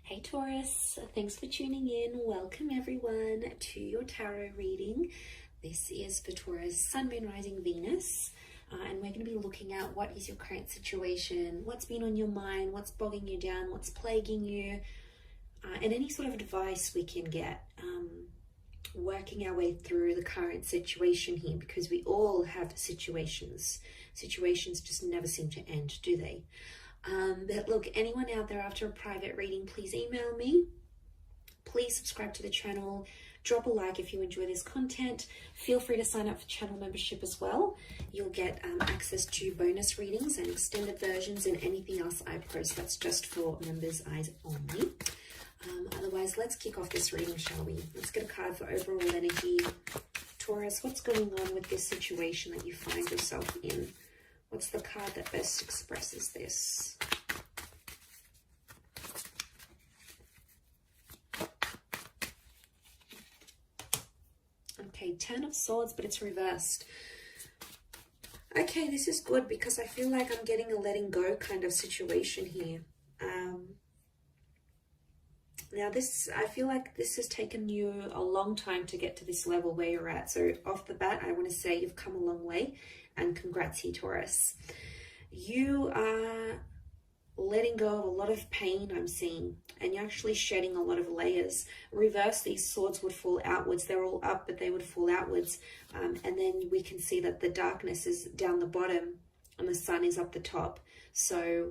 Hey Taurus, thanks for tuning in. Welcome everyone to your tarot reading. This is for Taurus, Sun, Moon, Rising, Venus. And we're going to be looking at what is your current situation, what's been on your mind, what's bogging you down, what's plaguing you, and any sort of advice we can get, working our way through the current situation here, because we all have situations. Situations just never seem to end, do they? But look, anyone out there after a private reading, please email me. Please subscribe to the channel. Drop a like if you enjoy this content. Feel free to sign up for channel membership as well. You'll get access to bonus readings and extended versions and anything else I post. That's just for members' eyes only. Otherwise, let's kick off this reading, shall we? Let's get a card for overall energy. Taurus, what's going on with this situation that you find yourself in? What's the card that best expresses this? Okay, Ten of Swords, but it's reversed. Okay, this is good because I feel like I'm getting a letting go kind of situation here. Now I feel like this has taken you a long time to get to this level where you're at. So off the bat, I want to say you've come a long way, and congrats here, Taurus. You are letting go of a lot of pain, I'm seeing, and you're actually shedding a lot of layers. Reverse, these swords would fall outwards. They're all up, but they would fall outwards. And then we can see that the darkness is down the bottom and the sun is up the top. So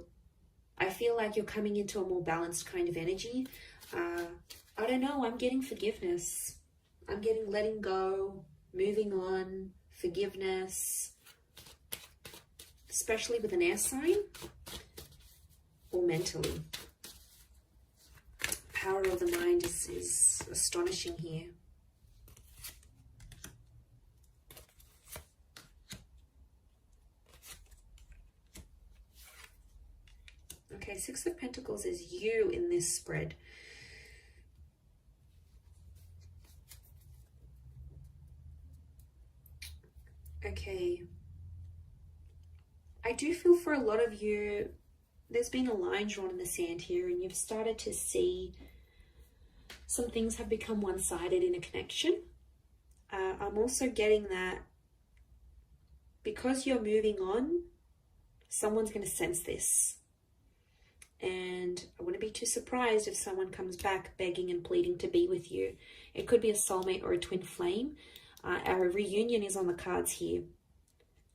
I feel like you're coming into a more balanced kind of energy. I don't know, I'm getting forgiveness. I'm getting letting go, moving on, forgiveness, especially with an air sign or mentally. Power of the mind is astonishing here. Okay, Six of Pentacles is you in this spread. Okay. I do feel for a lot of you, there's been a line drawn in the sand here, and you've started to see some things have become one-sided in a connection. I'm also getting that because you're moving on, someone's going to sense this. And I wouldn't be too surprised if someone comes back begging and pleading to be with you. It could be a soulmate or a twin flame. Our reunion is on the cards here.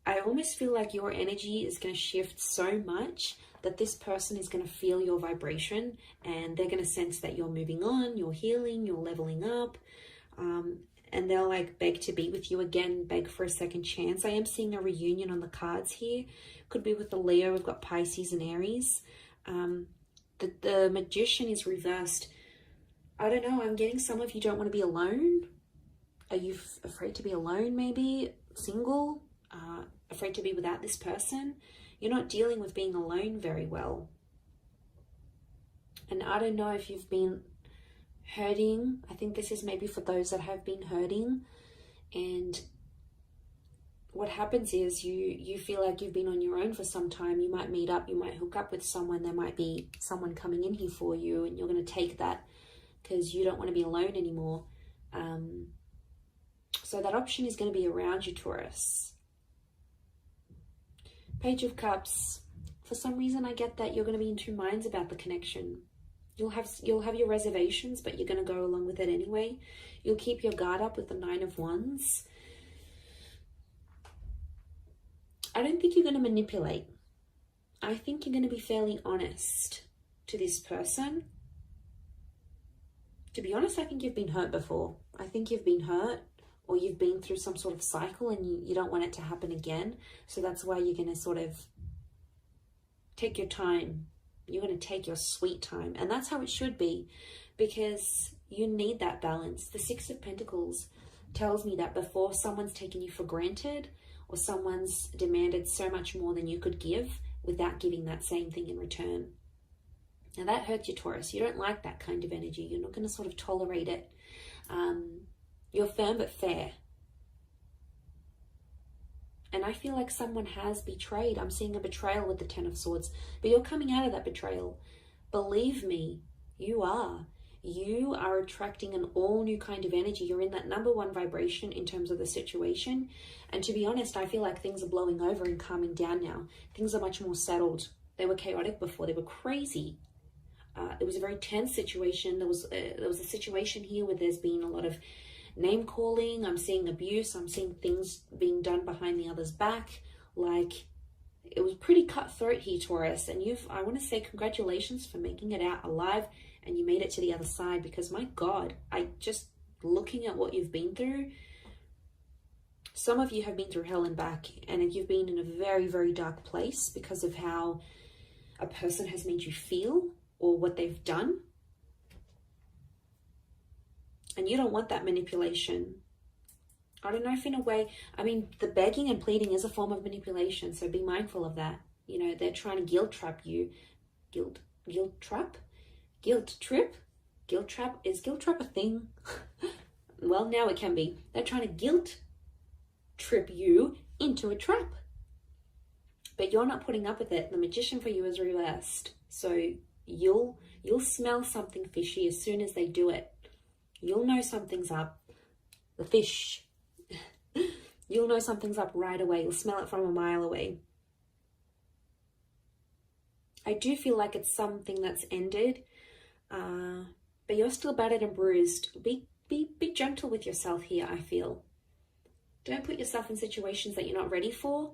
I almost feel like your energy is going to shift so much that this person is going to feel your vibration, and they're going to sense that you're moving on, you're healing, you're leveling up, and they'll like beg to be with you again, beg for a second chance. I am seeing a reunion on the cards here. Could be with the Leo. We've got Pisces and Aries. The Magician is reversed. I don't know. I'm getting some of you don't want to be alone. Are you afraid to be alone, maybe? Single? Afraid to be without this person? You're not dealing with being alone very well. And I don't know if you've been hurting. I think this is maybe for those that have been hurting. And what happens is you feel like you've been on your own for some time. You might meet up, you might hook up with someone. There might be someone coming in here for you, and you're going to take that because you don't want to be alone anymore. So that option is going to be around you, Taurus. Page of Cups. For some reason, I get that you're going to be in two minds about the connection. You'll have your reservations, but you're going to go along with it anyway. You'll keep your guard up with the Nine of Wands. I don't think you're going to manipulate. I think you're going to be fairly honest to this person. To be honest, I think you've been hurt before. I think you've been hurt, or you've been through some sort of cycle and you don't want it to happen again. So that's why you're going to sort of take your time. You're going to take your sweet time. And that's how it should be, because you need that balance. The Six of Pentacles tells me that before someone's taken you for granted, or someone's demanded so much more than you could give without giving that same thing in return. Now that hurts you, Taurus. You don't like that kind of energy. You're not going to sort of tolerate it. You're firm but fair. And I feel like someone has betrayed. I'm seeing a betrayal with the Ten of Swords. But you're coming out of that betrayal. Believe me, You are. You are attracting an all new kind of energy. You're in that number one vibration in terms of the situation. And to be honest, I feel like things are blowing over and calming down now. Things are much more settled. They were chaotic before. They were crazy. It was a very tense situation. There was a situation here where there's been a lot of name calling. I'm seeing abuse. I'm seeing things being done behind the other's back. Like, it was pretty cutthroat here, Taurus. And I want to say congratulations for making it out alive, and you made it to the other side, because my God, looking at what you've been through, some of you have been through hell and back, and you've been in a very, very dark place because of how a person has made you feel or what they've done. And you don't want that manipulation. I don't know if in a way, I mean, the begging and pleading is a form of manipulation, so be mindful of that. You know, they're trying to guilt trap you. Guilt trap? Guilt trip? Guilt trap? Is guilt trap a thing? Well, now it can be. They're trying to guilt trip you into a trap. But you're not putting up with it. The magician for you is reversed. So you'll smell something fishy as soon as they do it. You'll know something's up. The fish. You'll know something's up right away. You'll smell it from a mile away. I do feel like it's something that's ended, but you're still battered and bruised. Be gentle with yourself here, I feel. Don't put yourself in situations that you're not ready for.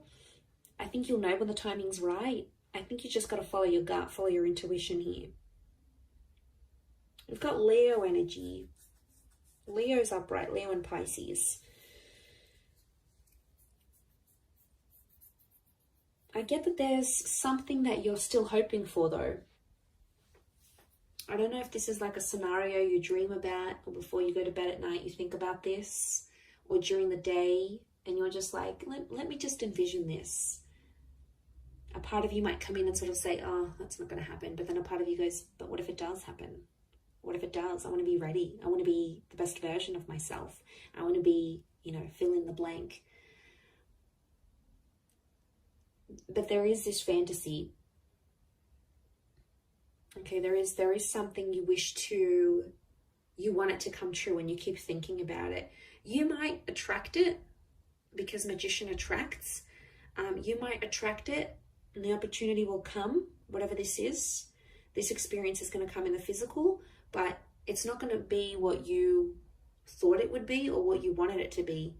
I think you'll know when the timing's right. I think you just got to follow your gut, follow your intuition here. We've got Leo energy. Leo's upright, Leo and Pisces. I get that there's something that you're still hoping for, though. I don't know if this is like a scenario you dream about, or before you go to bed at night you think about this, or during the day and you're just like, let me just envision this. A part of you might come in and sort of say, oh, that's not going to happen. But then a part of you goes, but what if it does happen? What if it does? I want to be ready. I want to be the best version of myself. I want to be, fill in the blank. But there is this fantasy. Okay, there is something you want it to come true, and you keep thinking about it. You might attract it because magician attracts. You might attract it and the opportunity will come, whatever this is. This experience is going to come in the physical, but it's not going to be what you thought it would be or what you wanted it to be.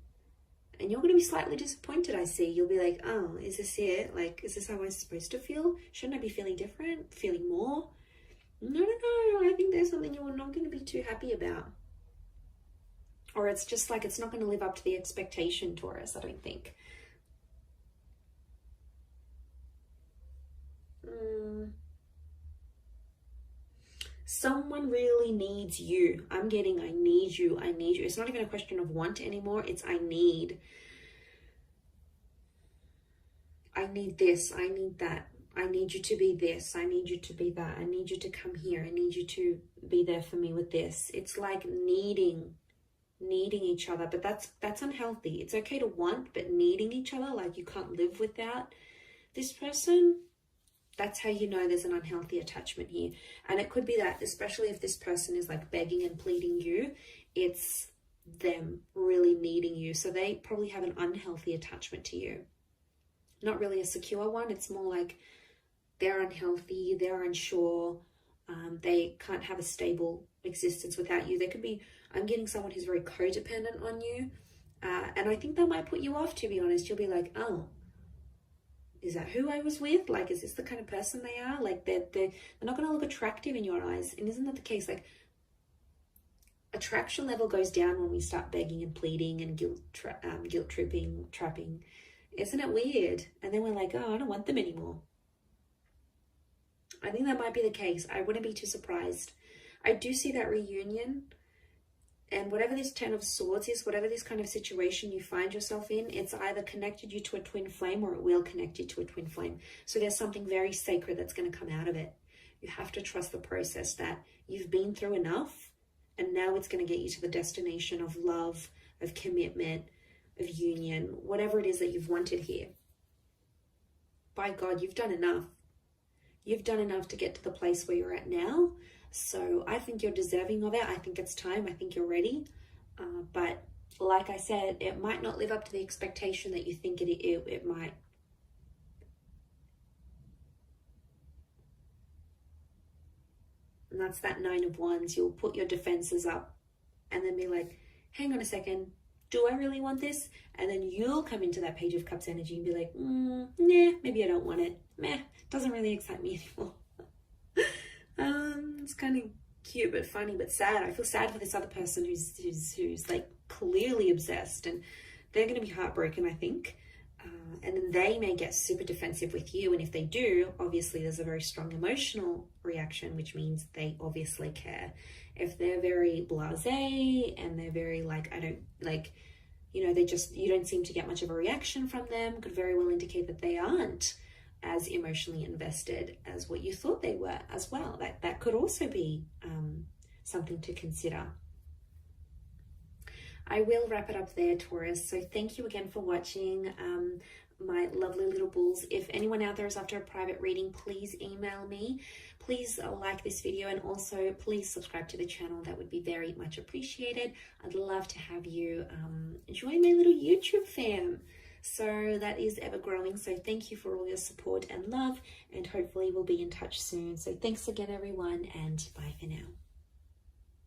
And you're going to be slightly disappointed, I see. You'll be like, oh, is this it? Like, is this how I'm supposed to feel? Shouldn't I be feeling different? Feeling more? No. I think there's something you're not going to be too happy about. Or it's just like it's not going to live up to the expectation, Taurus, I don't think. Someone really needs you. I'm getting I need you. It's not even a question of want anymore. It's I need. I need this. I need that. I need you to be this. I need you to be that. I need you to come here. I need you to be there for me with this. It's like needing each other, but that's unhealthy. It's okay to want, but needing each other, like you can't live without this person, that's how you know there's an unhealthy attachment here. And it could be that, especially if this person is like begging and pleading you, it's them really needing you. So they probably have an unhealthy attachment to you. Not really a secure one. It's more like they're unhealthy, they're unsure, they can't have a stable existence without you. They could be, I'm getting someone who's very codependent on you. And I think that might put you off, to be honest. You'll be like, oh, is that who I was with? Like, is this the kind of person they are? Like, they're not going to look attractive in your eyes. And isn't that the case? Like, attraction level goes down when we start begging and pleading and guilt tripping, trapping. Isn't it weird? And then we're like, oh, I don't want them anymore. I think that might be the case. I wouldn't be too surprised. I do see that reunion. And whatever this 10 of swords is, whatever this kind of situation you find yourself in, it's either connected you to a twin flame or it will connect you to a twin flame. So there's something very sacred that's going to come out of it. You have to trust the process that you've been through enough, and now it's going to get you to the destination of love, of commitment, of union, whatever it is that you've wanted here. By God, you've done enough. You've done enough to get to the place where you're at now. So I think you're deserving of it. I think it's time. I think you're ready. But like I said, it might not live up to the expectation that you think it might. And that's that 9 of Wands. You'll put your defenses up and then be like, hang on a second, do I really want this? And then you'll come into that Page of Cups energy and be like, nah, maybe I don't want it. Meh, doesn't really excite me anymore. It's kind of cute but funny but sad. I feel sad for this other person who's like clearly obsessed, and they're going to be heartbroken, I think. And then they may get super defensive with you, and if they do, obviously there's a very strong emotional reaction, which means they obviously care. If they're very blasé and they're very like, I don't like, you know, you don't seem to get much of a reaction from them, could very well indicate that they aren't as emotionally invested as what you thought they were as well. That could also be something to consider. I will wrap it up there, Taurus. So thank you again for watching, my lovely little bulls. If anyone out there is after a private reading, please email me. Please like this video, and also please subscribe to the channel. That would be very much appreciated. I'd love to have you join my little YouTube fam. So that is ever growing. So thank you for all your support and love, and hopefully we'll be in touch soon. So thanks again, everyone, and bye for now.